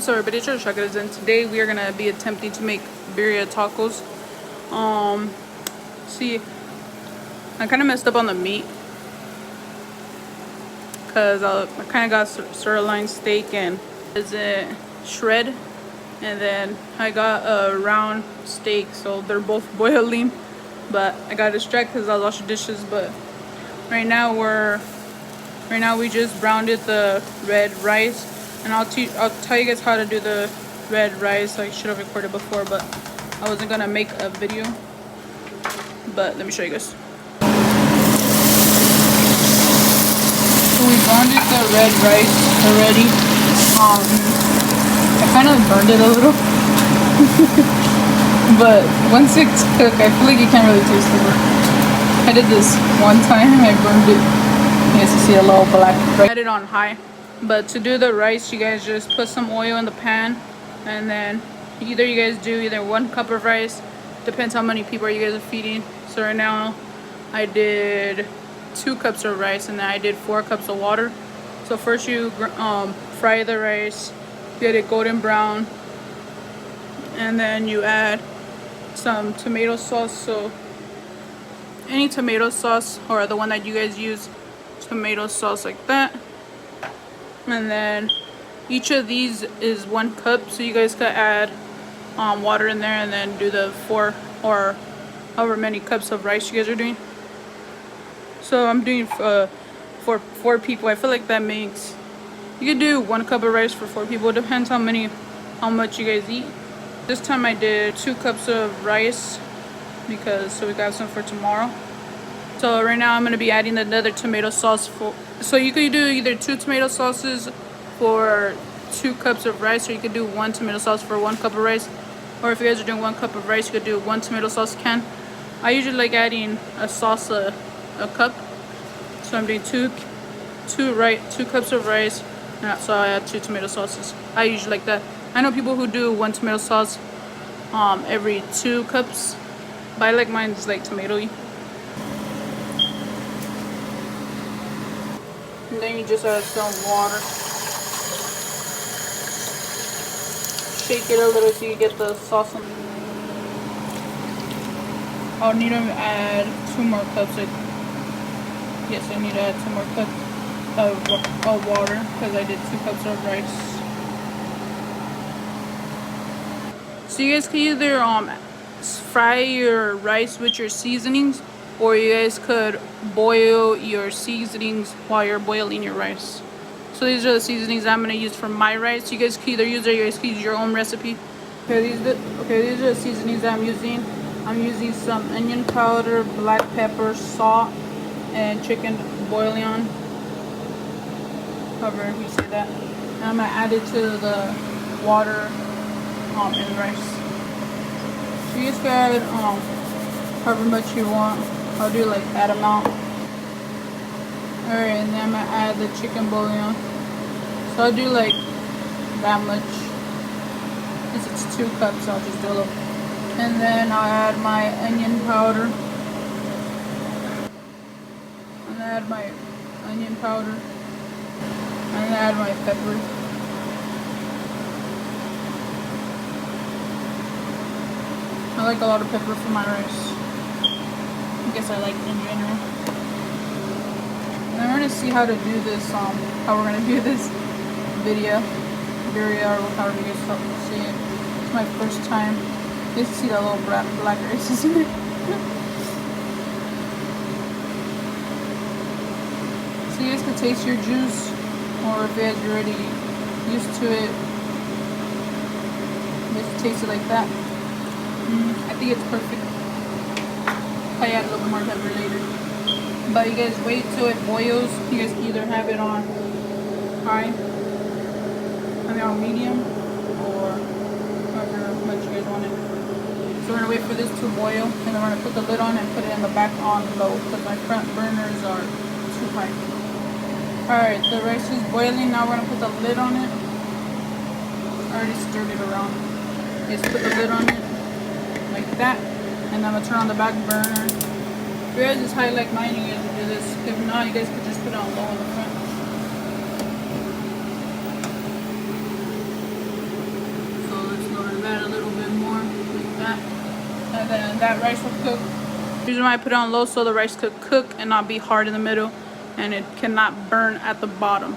What's up, everybody? It's your Shellgoodvibes, and today we are gonna be attempting to make birria tacos. See, I kind of messed up on the meat because I kind of got sirloin steak and is it shred, and then I got a round steak, so they're both boiling. But I got distracted because I was washing dishes. But right now we just browned the red rice. And I'll tell you guys how to do the red rice. I should have recorded before, but I wasn't gonna make a video. But let me show you guys. So we browned the red rice already. I kind of burned it a little, but once it's cooked, I feel like you can't really taste it. I did this one time. I burned it. You guys can see a little black. I had it on high. But to do the rice, you guys just put some oil in the pan, and then you guys do 1 cup of rice, depends how many people you guys are feeding. So right now I did 2 cups of rice, and then I did 4 cups of water. So first you fry the rice, get it golden brown, and then you add some tomato sauce. So any tomato sauce or the one that you guys use, tomato sauce like that. And then each of these is 1 cup, so you guys could add water in there and then do the 4 or however many cups of rice you guys are doing. So I'm doing for 4 people. I feel like that makes, you could do 1 cup of rice for 4 people. It depends how much you guys eat. This time I did 2 cups of rice so we got some for tomorrow. So right now I'm going to be adding another tomato sauce so you could do either 2 tomato sauces for 2 cups of rice, or you could do 1 tomato sauce for 1 cup of rice. Or if you guys are doing 1 cup of rice, you could do 1 tomato sauce can. I usually like adding a sauce a cup. So I'm doing 2 cups of rice, so I add 2 tomato sauces. I usually like that. I know people who do 1 tomato sauce every 2 cups, but I like mine just like tomatoey. And then you just add some water. Shake it a little so you get the sauce on. I'll need to add 2 more cups. Yes, I need to add 2 more cups of water because I did 2 cups of rice. So you guys can either fry your rice with your seasonings, or you guys could boil your seasonings while you're boiling your rice. So these are the seasonings I'm going to use for my rice. You guys can either use it, or you guys can use your own recipe. Okay, these are the seasonings that I'm using. I'm using some onion powder, black pepper, salt, and chicken bouillon, however you say that. And I'm going to add it to the water and rice. So you guys can add however much you want. I'll do like that amount. Alright, and then I'm gonna add the chicken bouillon. So I'll do like that much. Since it's 2 cups, I'll just do a little. And then I'll add my onion powder. And add my onion powder. And add my pepper. I like a lot of pepper for my rice. I guess I like it in general. And we're gonna see how to do this, how we're gonna do this video, birria, or however you guys see it. It's my first time. You see that little black rice is in it. So you guys can taste your juice, or if you guys are already used to it, just taste it like that. I think it's perfect. I add a little more pepper later. But you guys wait till it boils. You guys can either have it on high, on medium, or however much you guys want it. So we're gonna wait for this to boil, and then we're gonna put the lid on and put it in the back on low because my front burners are too high. Alright, the rice is boiling. Now we're gonna put the lid on it. I already stirred it around. Just put the lid on it like that, and I'm gonna turn on the back burner. If you guys just high like mine, you guys can do this. If not, you guys could just put it on low in the front. then that rice will cook. The reason why I put it on low so the rice could cook and not be hard in the middle, and it cannot burn at the bottom.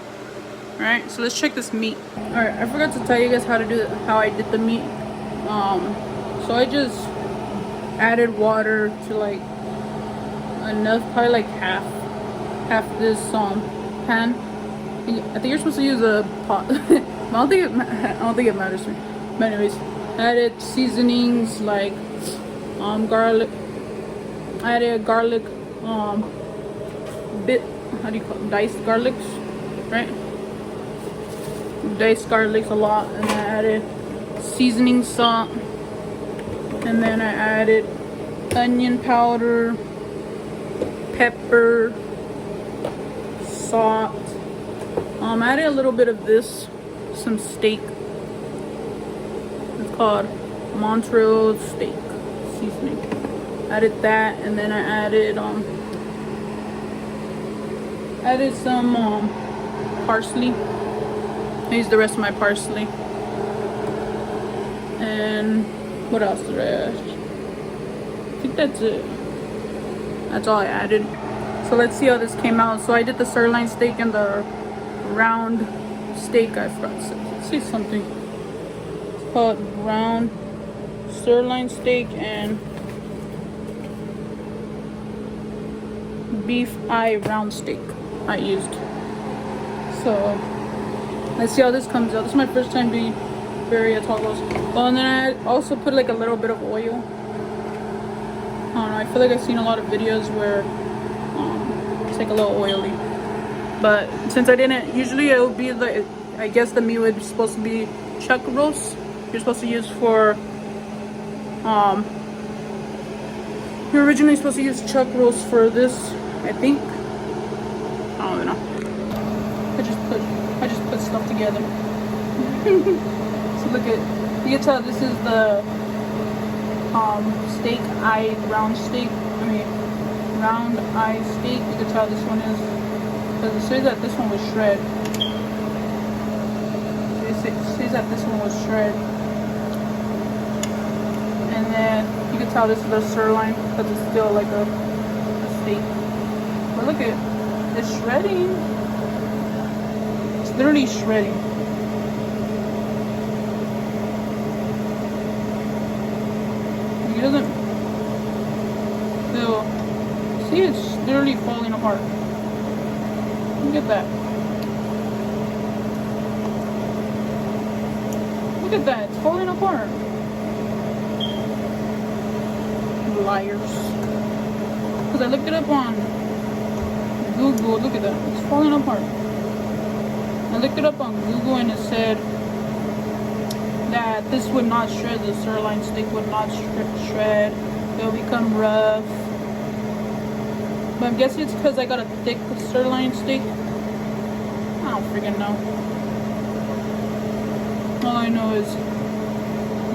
All right, so let's check this meat. All right, I forgot to tell you guys how to do it, how I did the meat. So I just added water to like enough, probably like half this pan. I think you're supposed to use a pot. I don't think it matters to me. But anyways, added seasonings like garlic. I added garlic, bit, how do you call it? Diced garlics, right? Diced garlics a lot, and I added seasoning salt, and then I added onion powder, pepper, salt. I added a little bit of this, some steak. It's called Montreal steak seasoning. Added that, and then I added some parsley. I used the rest of my parsley. And what else did I add? I think that's it. That's all I added. So let's see how this came out. So I did the sirloin steak and the round steak. I forgot to say something. It's called round sirloin steak and beef eye round steak I used. So let's see how this comes out. This is my first time doing Birria tacos. Oh, and then I also put like a little bit of oil. I don't know, I feel like I've seen a lot of videos where it's like a little oily. But since I didn't, usually it would be like, I guess the meat would be supposed to be chuck roast. You're supposed to use for you're originally supposed to use chuck roast for this, I think. I don't know. I just put stuff together. So look at, you can tell this is the steak eye round steak. Round eye steak. You can tell this one is, because it says that this one was shred. It says that this one was shred. And then you can tell this is the sirloin because it's still like a steak. But look at, it's shredding. It's literally shredding. It doesn't feel, see, it's literally falling apart. Look at that. Look at that, it's falling apart. Liars. Because I looked it up on Google. Look at that, it's falling apart. I looked it up on Google and it said that this would not shred. The sirloin steak would not shred. It'll become rough. But I'm guessing it's because I got a thick sirloin steak. I don't freaking know. All I know is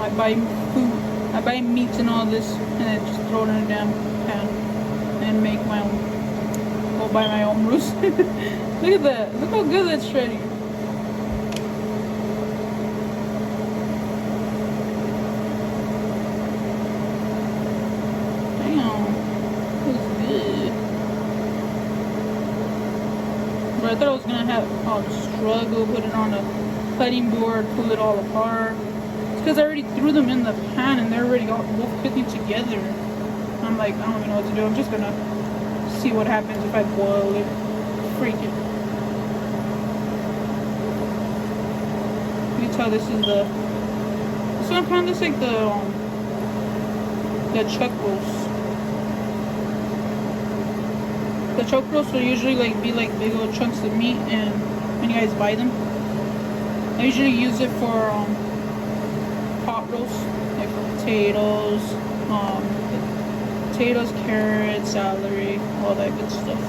I buy food, I buy meats and all this, and then just throw it in a damn pan and make my own. Go buy my own roast. Look at that. Look how good that's shredding. I thought I was gonna have struggle, put it on a cutting board, pull it all apart. It's because I already threw them in the pan and they're already all both cooking together. I'm like, I don't even know what to do. I'm just gonna see what happens if I boil it. Freak it. You can tell this one kind of looks like the chuck roast. The chuck roast will usually be like big old chunks of meat, and when you guys buy them, I usually use it for pot roast, like for potatoes, carrots, celery, all that good stuff.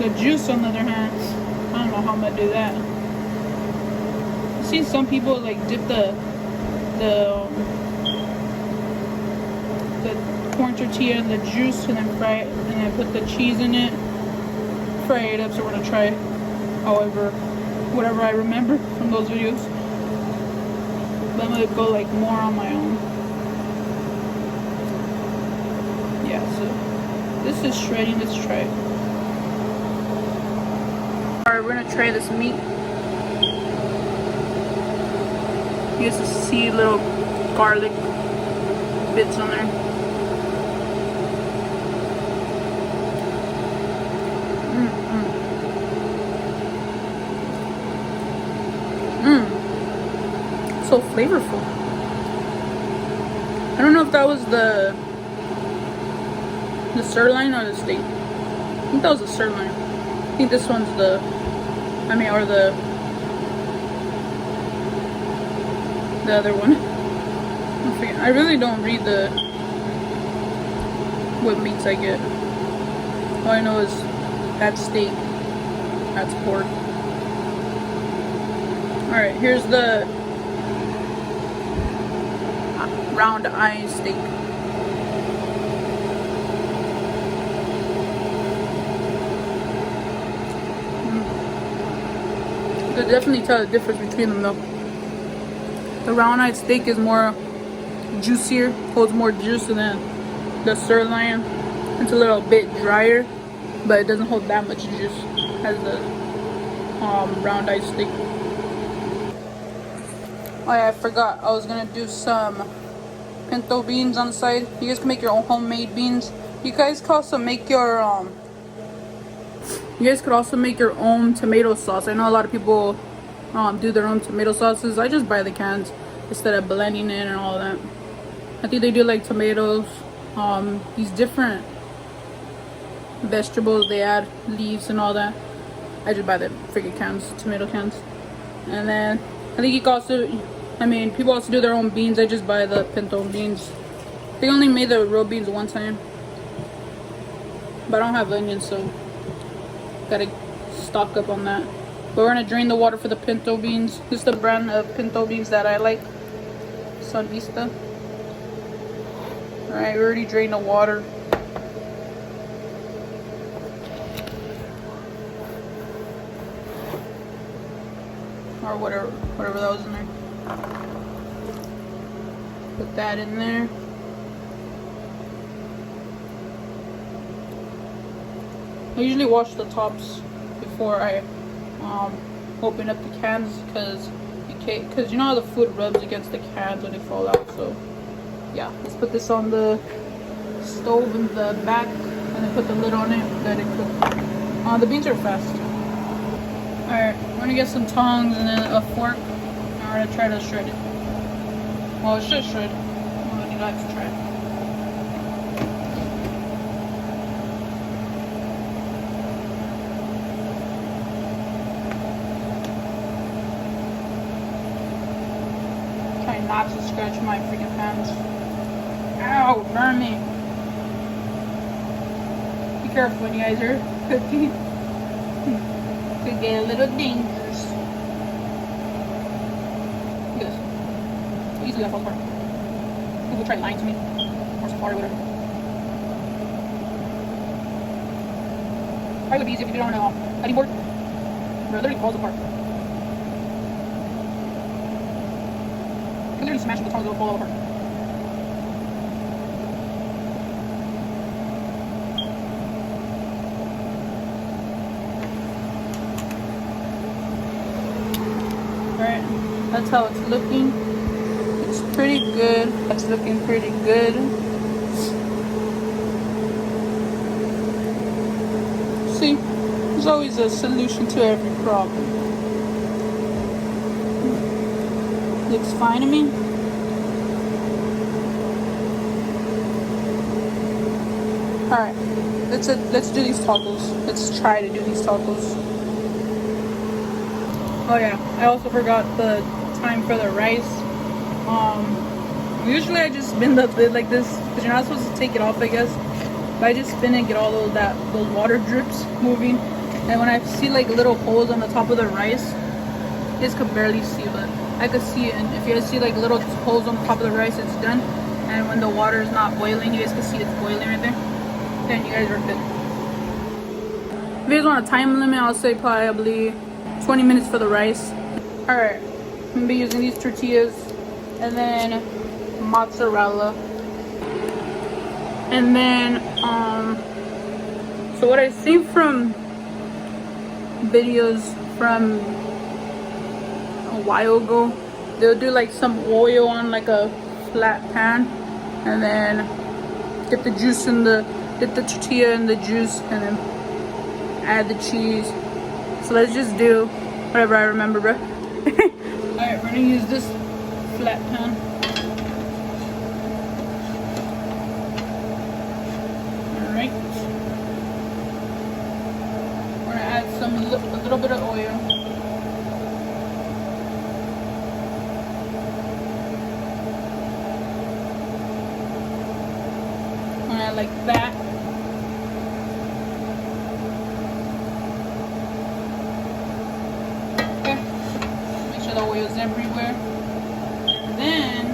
The juice, on the other hand, I don't know how I'm gonna do that. I've seen some people like dip the corn tortilla in the juice and then fry it, and then put the cheese in it, fry it up. So we're gonna try whatever I remember from those videos. But I'm gonna go like more on my own. Yeah, so this is shredding. Let's try it. Alright, we're gonna try this meat. You get to see little garlic bits on there. So flavorful. I don't know if that was the sirloin or the steak. I think that was the sirloin. I think this one's the, or the other one. I really don't read what meats I get. All I know is that's steak, that's pork. All right, here's the round eye steak. You could definitely tell the difference between them though. The round eye steak is more juicier, holds more juice than the sirloin. It's a little bit drier, but it doesn't hold that much juice as the round eye steak. Oh yeah, I forgot. I was gonna do some pinto beans on the side. You guys can make your own homemade beans. You guys could also make your own tomato sauce. I know a lot of people do their own tomato sauces. I just buy the cans instead of blending it and all that. I think they do like tomatoes, these different vegetables they add, leaves and all that. I just buy the freaking cans, tomato cans. And then I think you can also, people also do their own beans. I just buy the pinto beans. They only made the real beans one time, but I don't have onions, so gotta stock up on that. But we're gonna drain the water for the pinto beans. This is the brand of pinto beans that I like, Sun Vista. All right, we already drained the water. Or whatever that was in there. Put that in there. I usually wash the tops before I open up the cans, because you know how the food rubs against the cans when they fall out. So yeah, let's put this on the stove in the back and then put the lid on it, let it cook. The beans are fast. Alright, we're gonna get some tongs and then a fork, and we're gonna try to shred it. Well, it should shred. I'm gonna like to try it. Trying not to scratch my freaking hands. Ow, burn me. Be careful when you guys are cooking. Could get a little dangerous. Look at this. Easily that falls apart. People try lying to me. Or some water, whatever. Probably would be easier if you do it on a cutting board. But it literally falls apart. You can literally smash it with the tongs, it'll fall apart. Alright, that's how it's looking. It's pretty good. It's looking pretty good. See, there's always a solution to every problem. Looks fine to me. Alright, let's do these tacos. Let's try to do these tacos. Oh yeah, I also forgot the time for the rice. Usually I just spin the lid like this, because you're not supposed to take it off, I guess. But I just spin it and get all those water drips moving. And when I see like little holes on the top of the rice, you guys could barely see, but I could see it. And if you guys see like little holes on the top of the rice, it's done. And when the water is not boiling, you guys can see it's boiling right there. Then you guys are good. If you guys want a time limit, I'll say probably 20 minutes for the rice. Alright, I'm gonna be using these tortillas. and then mozzarella, and then so what I've seen from videos from a while ago, they'll do like some oil on like a flat pan, and then dip the tortilla in the juice, and then add the cheese. So let's just do whatever I remember, bro. Alright, we're gonna use this flat pan. Alright. We're gonna add a little bit of oil. I'm gonna add like that. Okay. Make sure the oil's everywhere. And then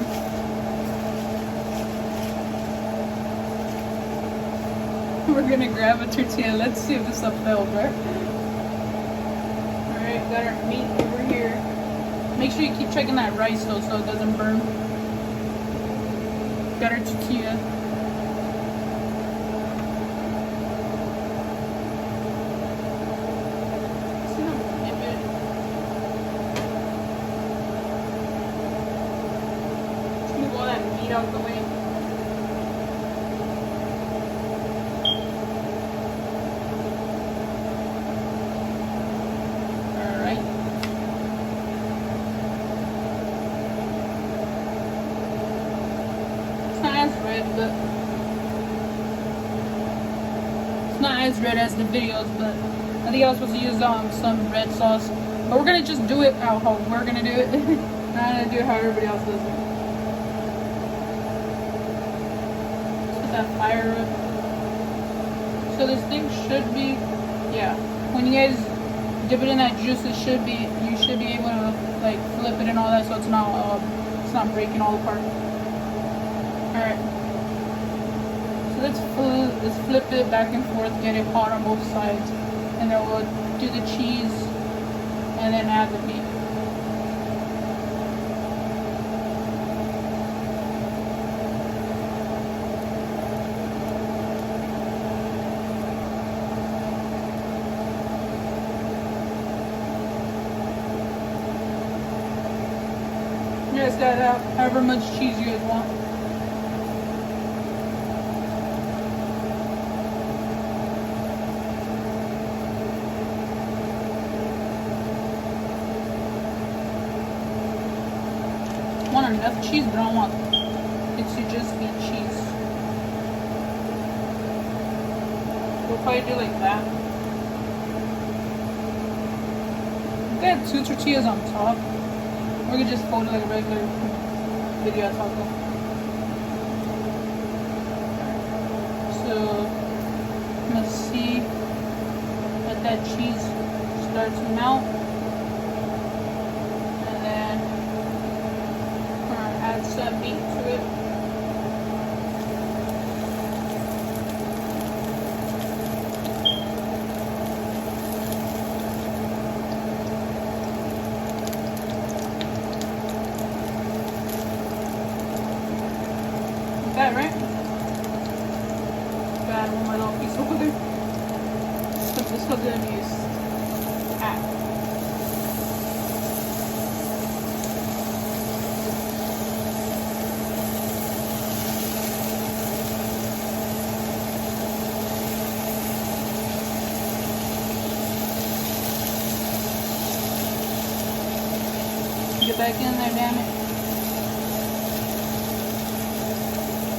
we're gonna grab a tortilla. Let's see if this will fail, bro. Alright, got our meat over here. Make sure you keep checking that rice though so it doesn't burn. Got our tortilla. Move all that meat out the way. It's not as red as the videos, but I think I was supposed to use some red sauce. But we're gonna just do it how we're gonna do it. I'm not gonna do it how everybody else does it. Let's put that fire up. So this thing should be, yeah. When you guys dip it in that juice, you should be able to like flip it and all that, so it's not breaking all apart. All right. Let's flip it back and forth, get it hot on both sides, and then we'll do the cheese and then add the meat. You guys got however much cheese you guys want. I want enough cheese, but I don't want it to just be cheese. We'll probably do like that. We got 2 tortillas on top. Or we could just fold it like a regular video taco. So I'm gonna see that cheese starts to melt. Add some meat to it. Like that, right? Got one more little piece over there. So this one's gonna be add. Get back in there, damn it.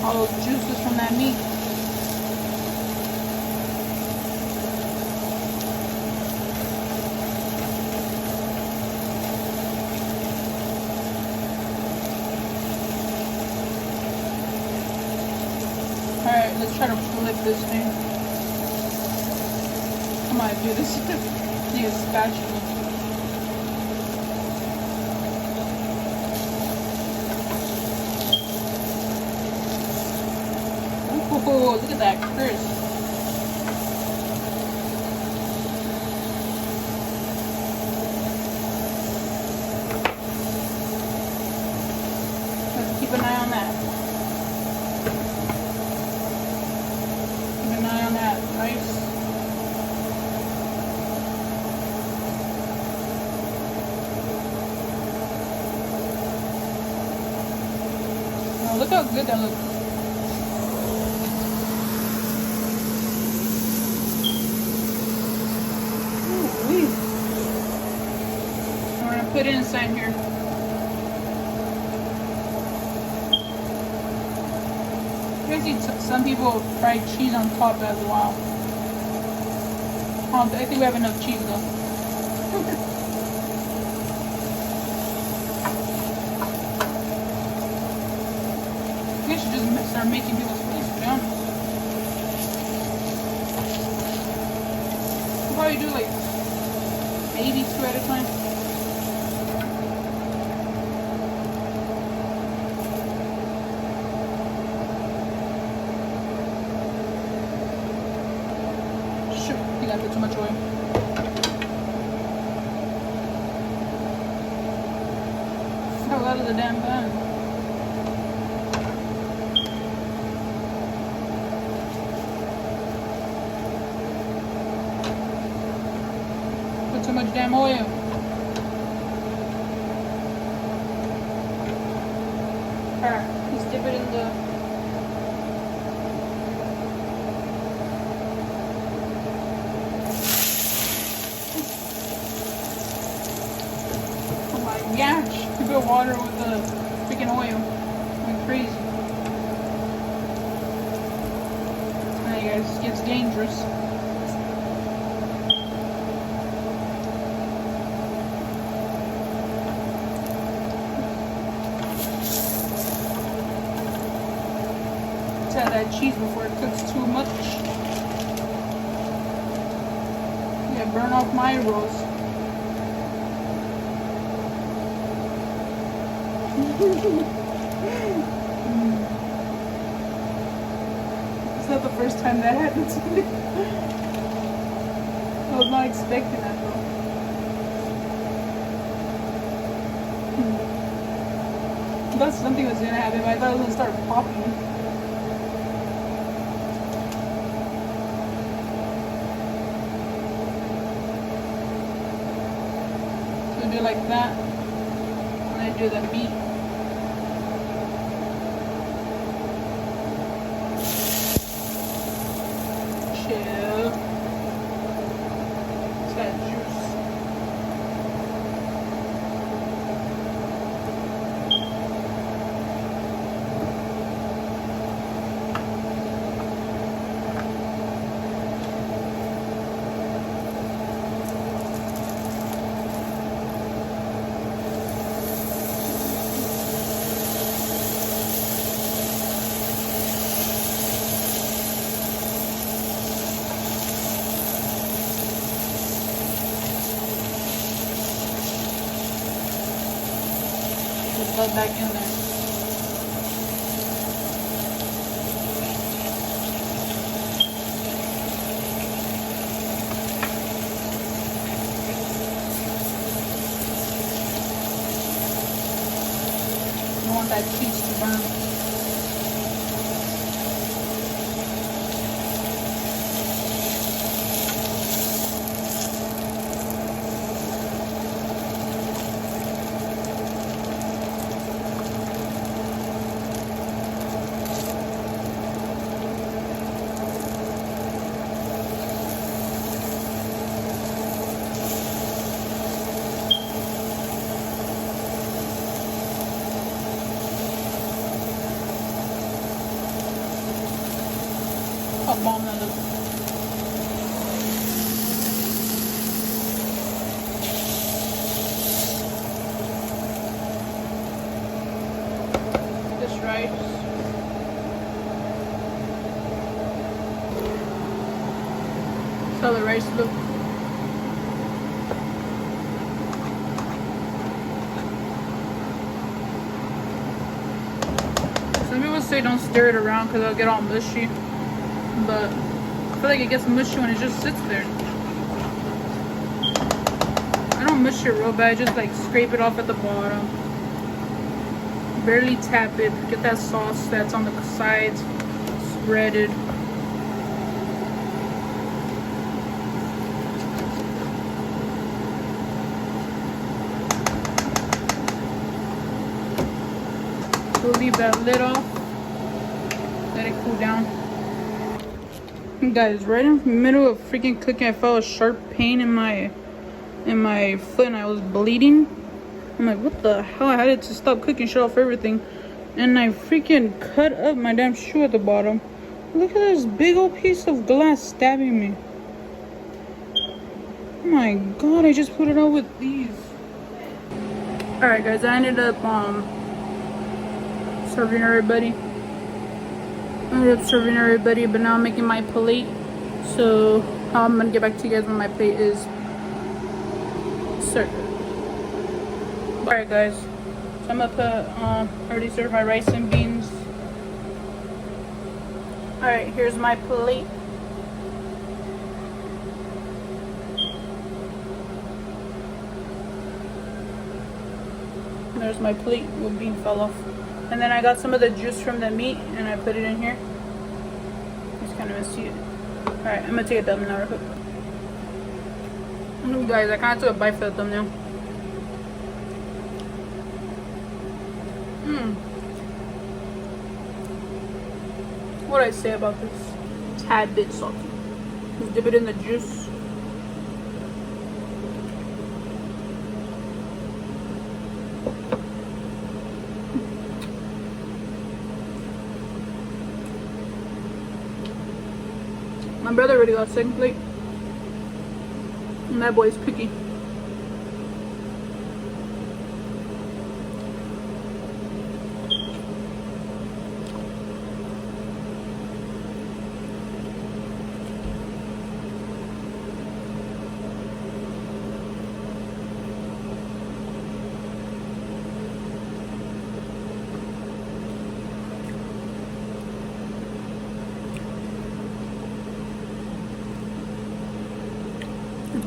All those juices from that meat. Alright, let's try to flip this thing. I might do this. Need a spatula. Oh, look at that crisp. look how good that looks. Ooh-wee. We're gonna put it inside here. You guys see some people fry cheese on top as well. I think we have enough cheese though. I should just start making people's food, to be honest. We'll probably do like maybe 2 at a time. Shoot, I think I put too much oil. Fell out of the damn pan. Too much damn oil. Alright, let's dip it in the oh my gosh, you put water with the freaking oil. Like crazy. Alright guys, it gets dangerous. Add that cheese before it cooks too much. Yeah, burn off my rolls. It's not the first time that happened to me. I was not expecting that though. That's something that's gonna happen, but I thought it was gonna start popping. Do like that, and I do the meat. Chill. It's got juice. Just back in there. I want that cheese to burn. How bomb that looks. This rice. That's how the rice looks. Some people say don't stir it around because it'll get all mushy. But I feel like it gets mushy when it just sits there. I don't mush it real bad, I just like scrape it off at the bottom. Barely tap it. Get that sauce that's on the sides spreaded. we'll leave that lid off. Let it cool down. Guys, right in the middle of freaking cooking, I felt a sharp pain in my foot and I was bleeding. I'm like, what the hell? I had to stop cooking, shut off everything. And I freaking cut up my damn shoe at the bottom. Look at this big old piece of glass stabbing me. Oh my god, I just put it out with these. Alright guys, I ended up serving everybody. But now I'm making my plate. So I'm gonna get back to you guys when my plate is served. Alright guys, so I'm gonna put already served my rice and beans. Alright, here's my plate. There's my plate. The bean fell off. And then I got some of the juice from the meat and I put it in here. Just kind of messy it. Alright, I'm gonna take a thumbnail real quick. Guys, I kind of took a bite for the thumbnail. What do I say about this? Tad bit salty. Just dip it in the juice. My brother already got second plate. And that boy's picky.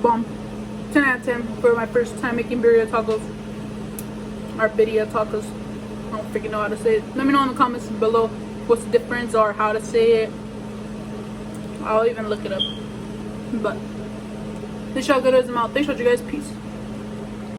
Bomb. 10 out of 10 for my first time making birria tacos or birria tacos. I don't freaking know how to say it. Let me know in the comments below what's the difference or how to say it. I'll even look it up. But this Shellgoodvibes, I'm out. Thanks for watching, guys. Peace.